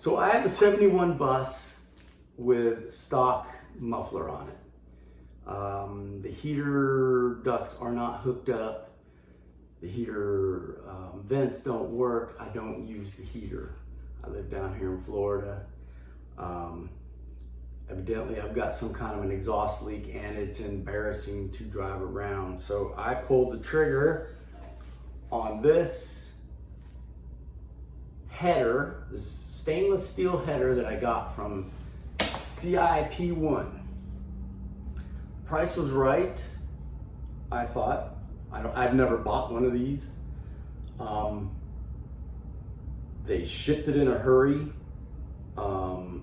So I have the 71 bus with stock muffler on it. The heater ducts are not hooked up. The heater vents don't work. I don't use the heater. I live down here in Florida. Evidently I've got some kind of an exhaust leak and it's embarrassing to drive around. So I pulled the trigger on this header, this stainless steel header that I got from Cip1. Price was right, I thought. I've never bought one of these. They shipped it in a hurry. The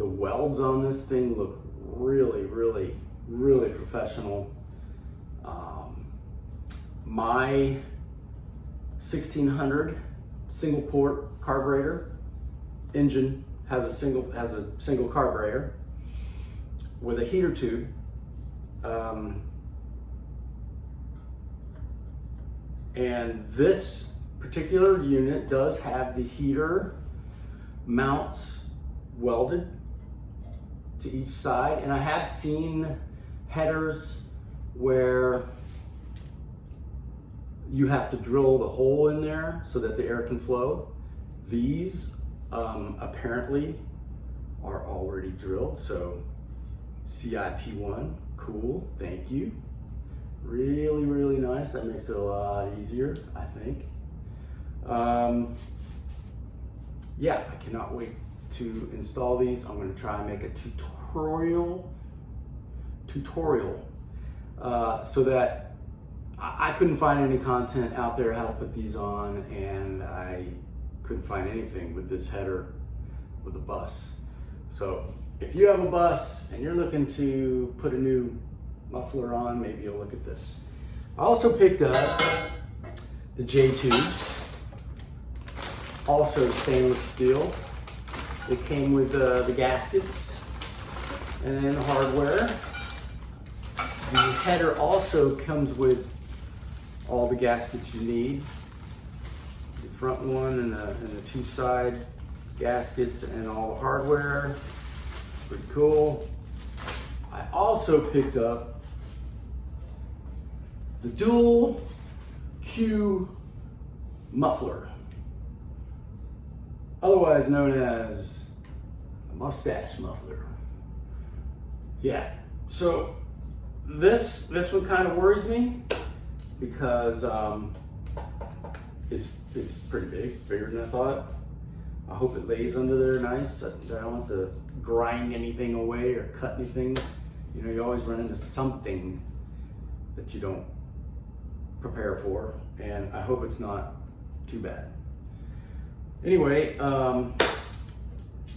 welds on this thing look really, really, really professional. My 1600 single port carburetor engine has a single carburetor with a heater tube. And this particular unit does have the heater mounts welded to each side, and I have seen headers where you have to drill the hole in there so that the air can flow. These apparently are already drilled, so Cip1, cool, thank you. Really, really nice. That makes it a lot easier, I think. Yeah, I cannot wait to install these. I'm going to try and make a tutorial so that I couldn't find any content out there how to put these on, and I couldn't find anything with this header with the bus. So if you have a bus and you're looking to put a new muffler on, maybe you'll look at this. I also picked up the J tubes, also stainless steel. It came with the gaskets and the hardware. The header also comes with all the gaskets you need. The front one and the two side gaskets and all the hardware. Pretty cool. I also picked up the dual Q muffler, otherwise known as a mustache muffler. Yeah, so this one kind of worries me because it's pretty big. It's bigger than I thought. I hope it lays under there nice. I don't want to grind anything away or cut anything. You know, you always run into something that you don't prepare for, and I hope it's not too bad. Anyway,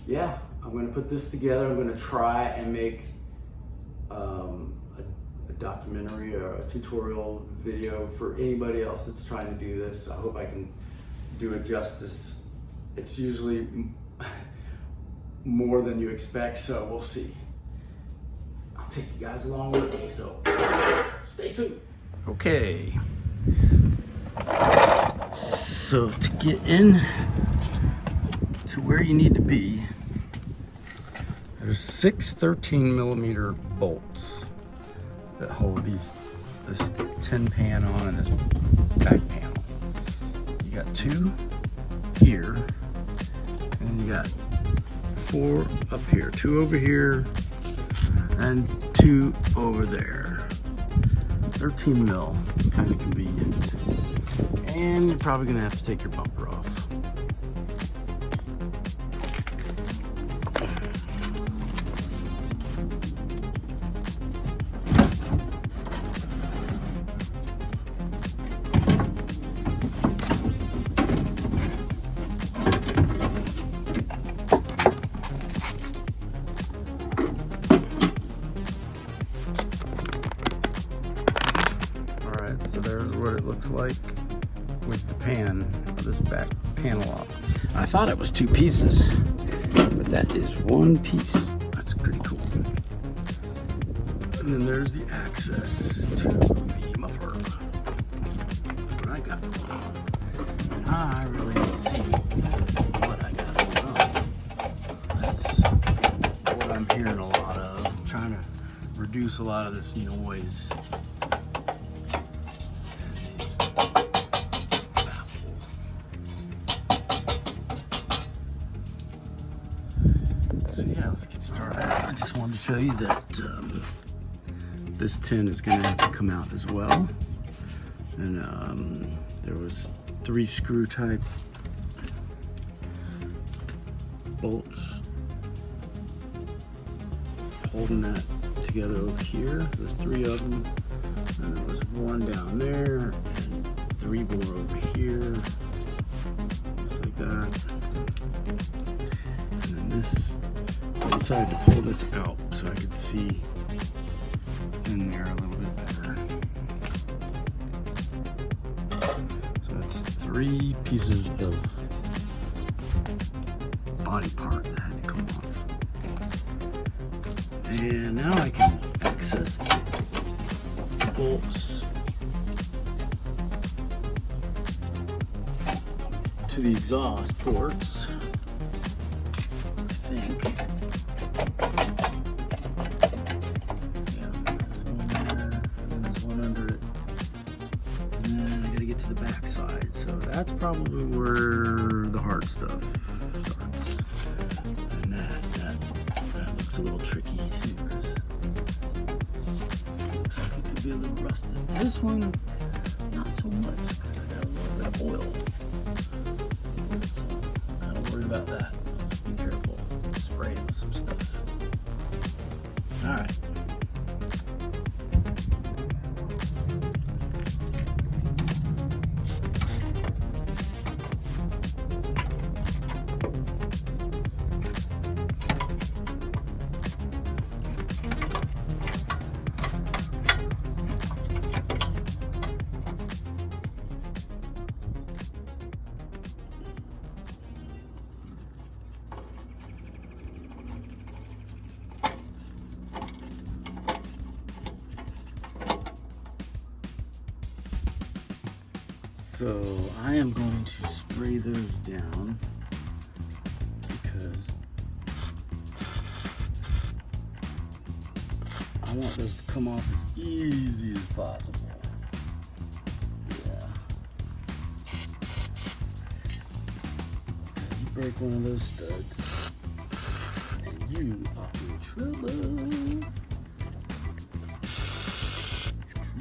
yeah, I'm gonna put this together. I'm gonna try and make a documentary or a tutorial video for anybody else that's trying to do this. I hope I can do it justice. It's usually more than you expect, so we'll see. I'll take you guys along with me, so stay tuned. Okay, so to get in to where you need to be, there's 6 13mm bolts that hold this tin pan on and this back panel. You got 2 here, and you got 4 up here, 2 over here, and 2 over there. 13 mil, kind of convenient. And you're probably gonna have to take your bumper off. So there's what it looks like with the pan, this back panel off. I thought it was 2 pieces, but that is 1 piece. That's pretty cool. And then there's the access to the muffler. That's what I got. And I really need to see what I got. reduce a lot of this noise. So yeah, let's get started. I just wanted to show you that this tin is going to have to come out as well. And there was 3 screw type bolts holding that together over here. There's 3 of them, and there was 1 down there, and 3 more over here, just like that. And then this, I decided to pull this out so I could see in there a little bit better. So that's 3 pieces of body part that had to come off. And now I can access the bolts to the exhaust ports, I think. Yeah, there's 1 there, and then there's 1 under it. And then I gotta get to the back side, so that's probably where the hard stuff starts. And that looks a little tricky too, because it looks like it could be a little rusted. This one, not so much, because I got a little bit of oil. So I'm kind of worried about that. I'll just be careful. Spray it with some stuff. All right. So I am going to spray those down because I want those to come off as easy as possible. Yeah. Because you break one of those studs and you are in trouble.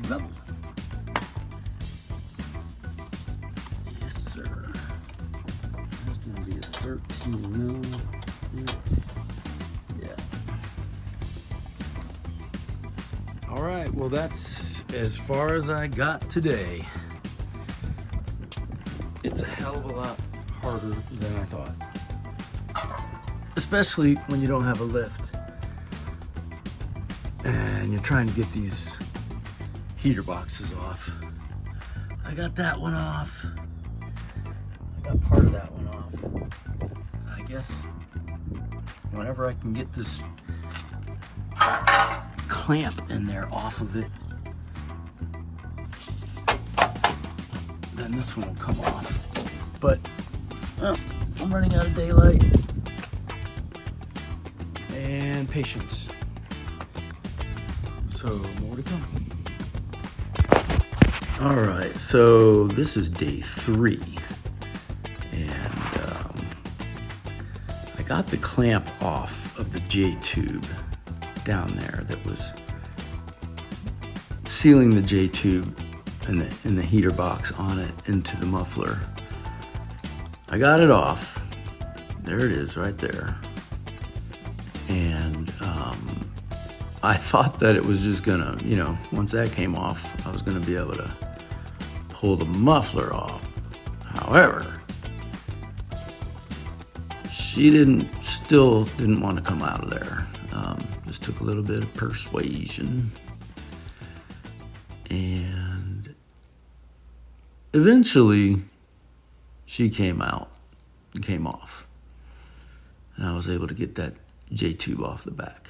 Trouble. There's going to be a 13 mil. Yeah. All right, well that's as far as I got today. It's a hell of a lot harder than I thought. Especially when you don't have a lift and you're trying to get these heater boxes off. I got that one off. Got part of that one off. I guess whenever I can get this clamp in there off of it, then this one will come off. But I'm running out of daylight and patience. So more to come. All right, so this is day 3. I got the clamp off of the J-tube down there that was sealing the J-tube and the heater box on it into the muffler. I got it off. There it is right there. And I thought that it was just gonna, once that came off, I was gonna be able to pull the muffler off. However, she still didn't want to come out of there. Just took a little bit of persuasion. And eventually she came out and came off. And I was able to get that J-tube off the back.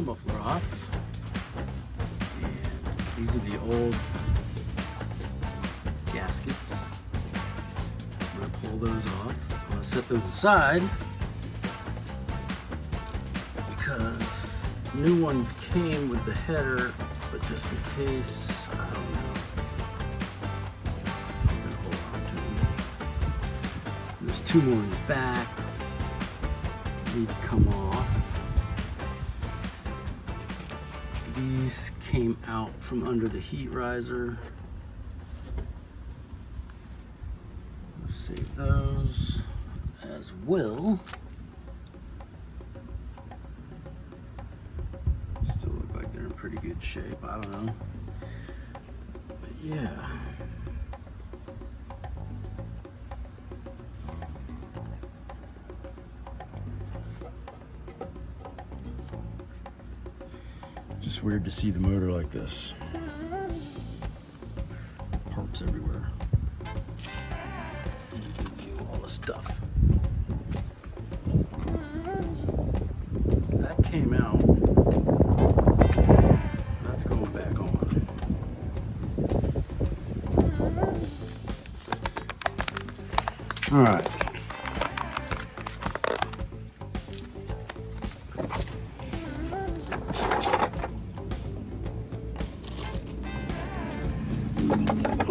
the muffler off. And these are the old gaskets. I'm going to pull those off. I'm going to set those aside because new ones came with the header, but just in case, I don't know. I'm going to hold on to them. There's two more in the back. Need to come off. These came out from under the heat riser. Let's save those as well. Still look like they're in pretty good shape. I don't know. But yeah. Just weird to see the motor like this. Parts everywhere. Give you all the stuff. That came out. That's going back on. All right.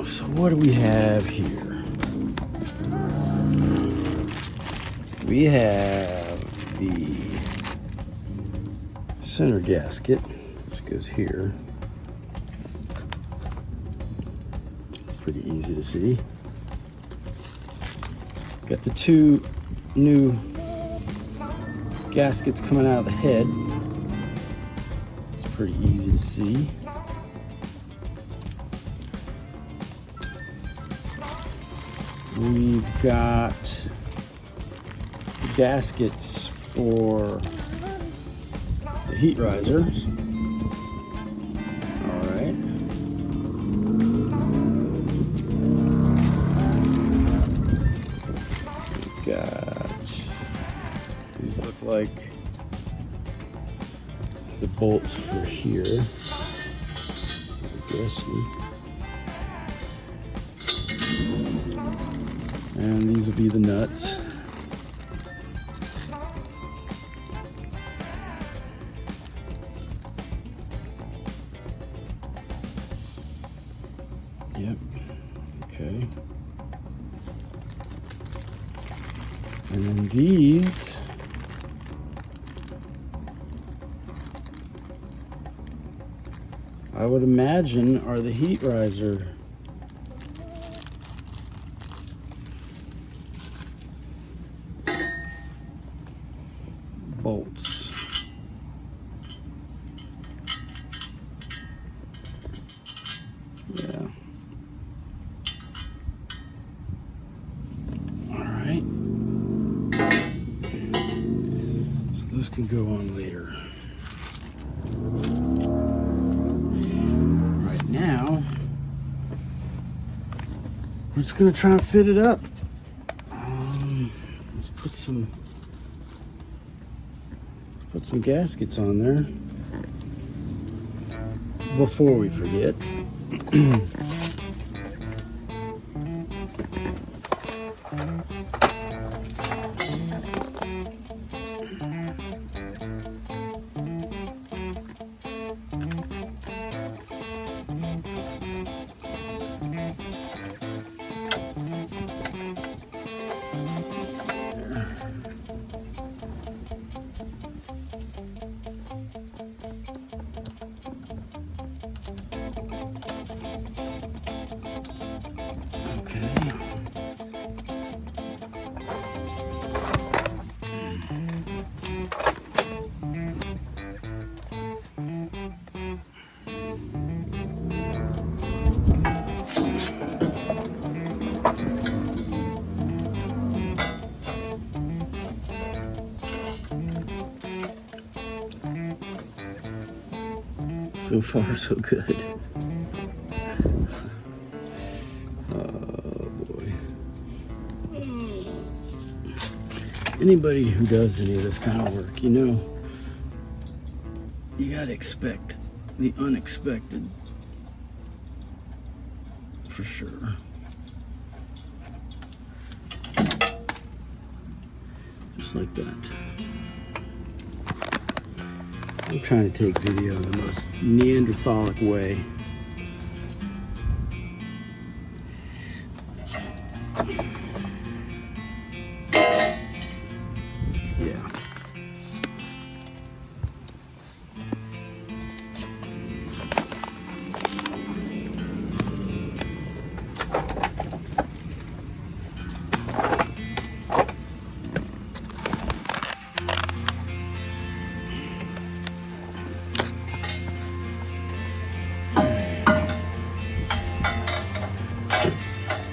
So what do we have here? We have the center gasket, which goes here. It's pretty easy to see. Got the two new gaskets coming out of the head. It's pretty easy to see. We've got gaskets for the heat risers. All right. We've got, these look like the bolts for here. I guess. And these will be the nuts. Yep, okay. And then these I would imagine are the heat riser bolts. Yeah. All right. So those can go on later. Right now, we're just gonna try and fit it up. Let's put some gaskets on there before we forget. So far, so good. Oh boy. Anybody who does any of this kind of work, you You gotta expect the unexpected, for sure. Just like that. I'm trying to take video in the most Neanderthalic way. Yeah.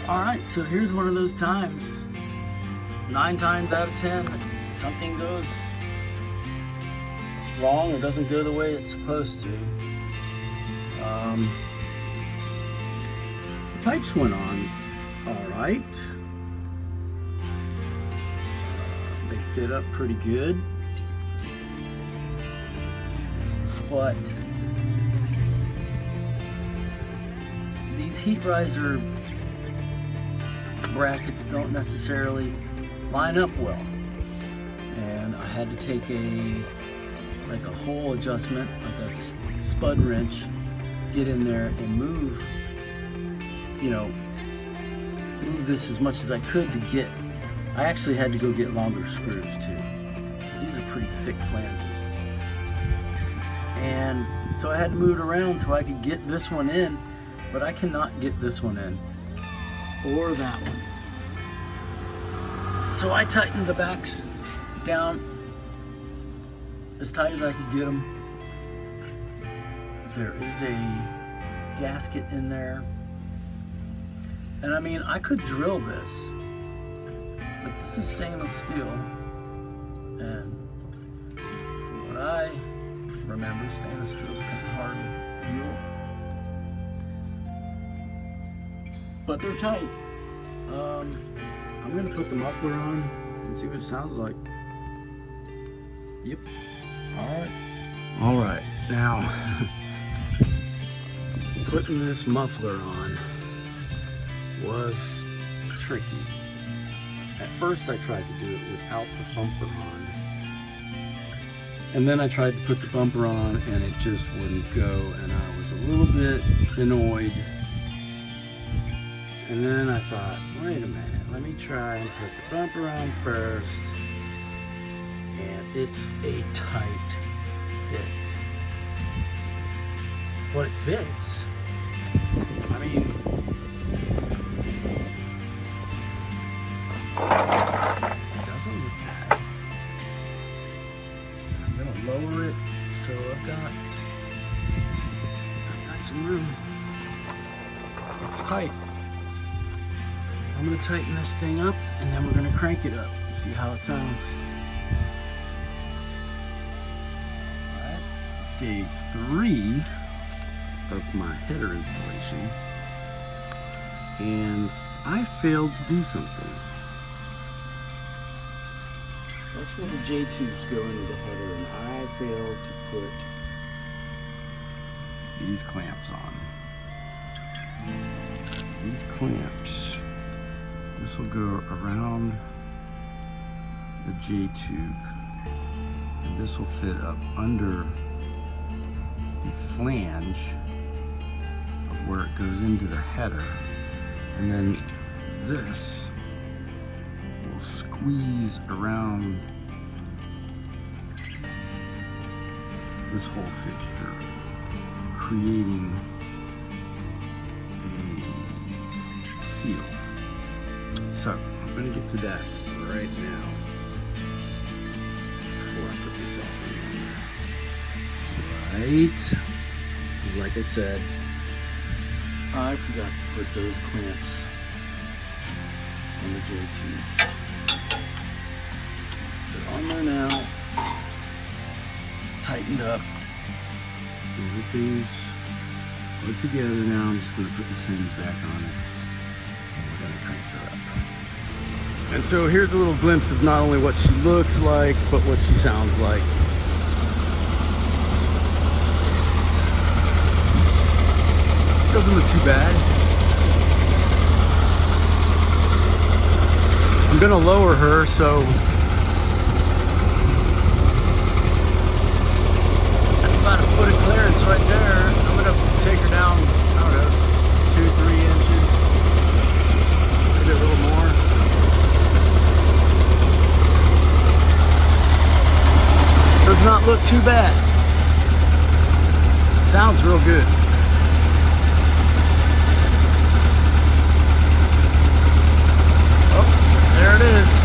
All right, so here's one of those times. 9 times out of 10, something goes wrong or doesn't go the way it's supposed to. The pipes went on all right. They fit up pretty good. But these heat riser brackets don't necessarily line up well, and I had to take a hole adjustment, like a spud wrench, get in there and move this as much as I could to get. I actually had to go get longer screws too, because these are pretty thick flanges, and so I had to move it around so I could get this one in, but I cannot get this one in or that one. So I tightened the backs down as tight as I could get them. There is a gasket in there. And I mean, I could drill this, but this is stainless steel. And from what I remember, stainless steel is kind of hard to drill. But they're tight. I'm gonna put the muffler on and see what it sounds like. Yep. All right. Now, putting this muffler on was tricky. At first, I tried to do it without the bumper on, and then I tried to put the bumper on, and it just wouldn't go, and I was a little bit annoyed. And then I thought, wait a minute, let me try and put the bumper on first. And it's a tight fit. But it fits. I mean, it doesn't look bad. I'm gonna lower it so I've got some room. It's tight. I'm gonna tighten this thing up, and then we're gonna crank it up and see how it sounds. All right, day 3 of my header installation, and I failed to do something. That's where the J-tubes go into the header, and I failed to put these clamps on. These clamps, this will go around the J-tube, and this will fit up under the flange of where it goes into the header, and then this will squeeze around this whole fixture, creating a seal. So I'm going to get to that right now before I put this all in. Right, like I said, I forgot to put those clamps on the J-tube. They're on there now, tightened up, everything's put together now. I'm just going to put the tins back on it, and we're going to crank her up. And so here's a little glimpse of not only what she looks like, but what she sounds like. Doesn't look too bad. I'm gonna lower her, so that's about a foot of clearance right there. I'm gonna take her down, I don't know, 2-3 inches, maybe a little more. Does not look too bad. Sounds real good. Oh, there it is.